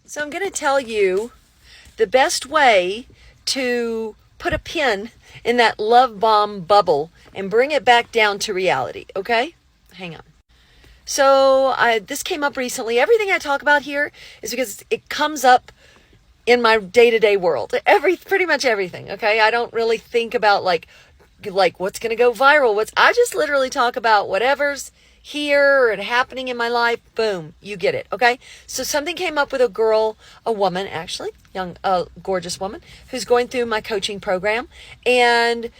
So I'm going to tell you the best way to put a pin in that love bomb bubble and bring it back down to reality, okay? Hang on. So this came up recently. Everything I talk about here is because it comes up in my day-to-day world. Pretty much everything, okay? I don't really think about like what's going to go viral. I just literally talk about whatever's here and happening in my life. Boom, you get it, okay? So something came up with a woman actually, young, gorgeous woman who's going through my coaching program. And,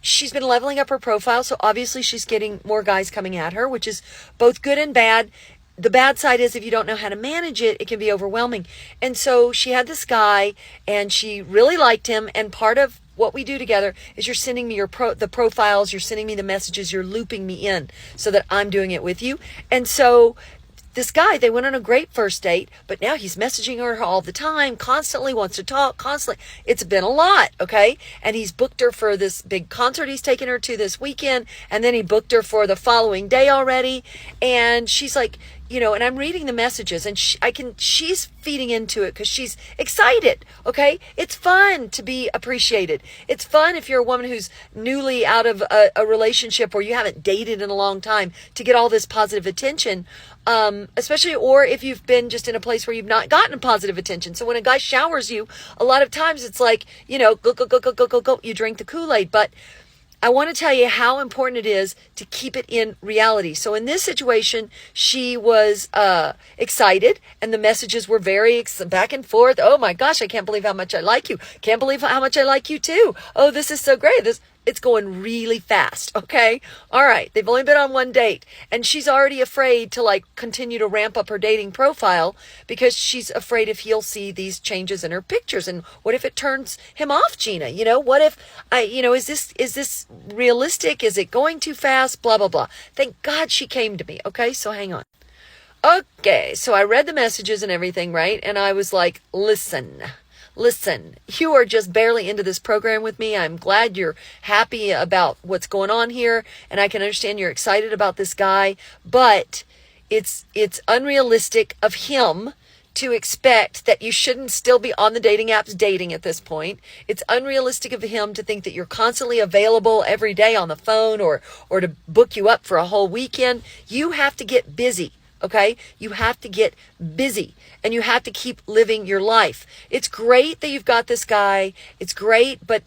she's been leveling up her profile. So obviously she's getting more guys coming at her, which is both good and bad. The bad side is if you don't know how to manage it, it can be overwhelming. And so she had this guy and she really liked him. And part of what we do together is you're sending me the profiles, you're sending me the messages, you're looping me in so that I'm doing it with you. And so this guy, they went on a great first date, but now he's messaging her all the time, constantly wants to talk, constantly. It's been a lot, okay? And he's booked her for this big concert he's taking her to this weekend, and then he booked her for the following day already. And she's like, and I'm reading the messages and she's feeding into it because she's excited. Okay. It's fun to be appreciated. It's fun if you're a woman who's newly out of a relationship or you haven't dated in a long time to get all this positive attention. Especially, or if you've been just in a place where you've not gotten positive attention. So when a guy showers you, a lot of times it's like, go, you drink the Kool-Aid. But I want to tell you how important it is to keep it in reality. So in this situation, she was excited and the messages were very back and forth. Oh my gosh, I can't believe how much I like you. Can't believe how much I like you too. Oh, this is so great. It's going really fast. Okay. All right. They've only been on one date and she's already afraid to continue to ramp up her dating profile because she's afraid if he'll see these changes in her pictures. And what if it turns him off, Gina? What if is this realistic? Is it going too fast? Blah, blah, blah. Thank God she came to me. Okay. So hang on. Okay. So I read the messages and everything, right? And I was like, listen, you are just barely into this program with me. I'm glad you're happy about what's going on here. And I can understand you're excited about this guy, but it's unrealistic of him to expect that you shouldn't still be on the dating apps dating at this point. It's unrealistic of him to think that you're constantly available every day on the phone or to book you up for a whole weekend. You have to get busy. Okay, you have to get busy and you have to keep living your life. It's great that you've got this guy. It's great, but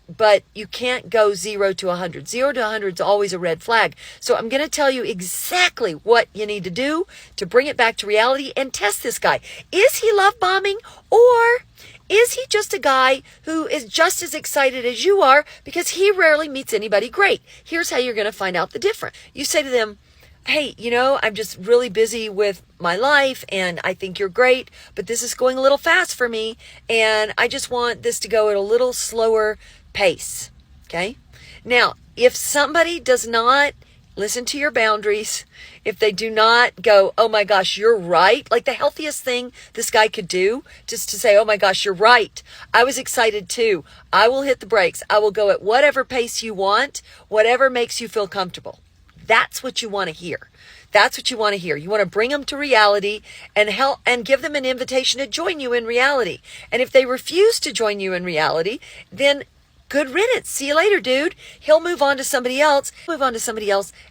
you can't go 0 to 100. 0 to 100 is always a red flag. So I'm going to tell you exactly what you need to do to bring it back to reality and test this guy. Is he love bombing or is he just a guy who is just as excited as you are because he rarely meets anybody great? Here's how you're going to find out the difference. You say to them, hey, I'm just really busy with my life and I think you're great, but this is going a little fast for me and I just want this to go at a little slower pace. Okay. Now, if somebody does not listen to your boundaries, if they do not go, oh my gosh, you're right. Like the healthiest thing this guy could do, just to say, oh my gosh, you're right. I was excited too. I will hit the brakes. I will go at whatever pace you want, whatever makes you feel comfortable. That's what you want to hear. That's what you want to hear. You want to bring them to reality and help and give them an invitation to join you in reality. And if they refuse to join you in reality, then good riddance. See you later, dude. He'll move on to somebody else,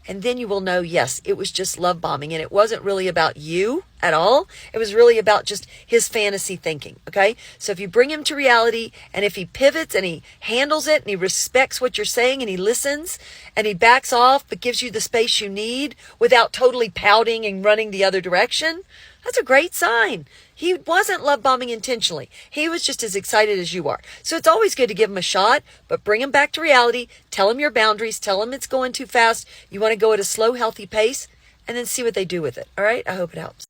and then you will know, yes, it was just love bombing and it wasn't really about you at all. It was really about just his fantasy thinking. Okay. So if you bring him to reality and if he pivots and he handles it and he respects what you're saying and he listens and he backs off, but gives you the space you need without totally pouting and running the other direction, that's a great sign. He wasn't love bombing intentionally. He was just as excited as you are. So it's always good to give him a shot, but bring him back to reality. Tell him your boundaries. Tell him it's going too fast. You want to go at a slow, healthy pace and then see what they do with it. All right. I hope it helps.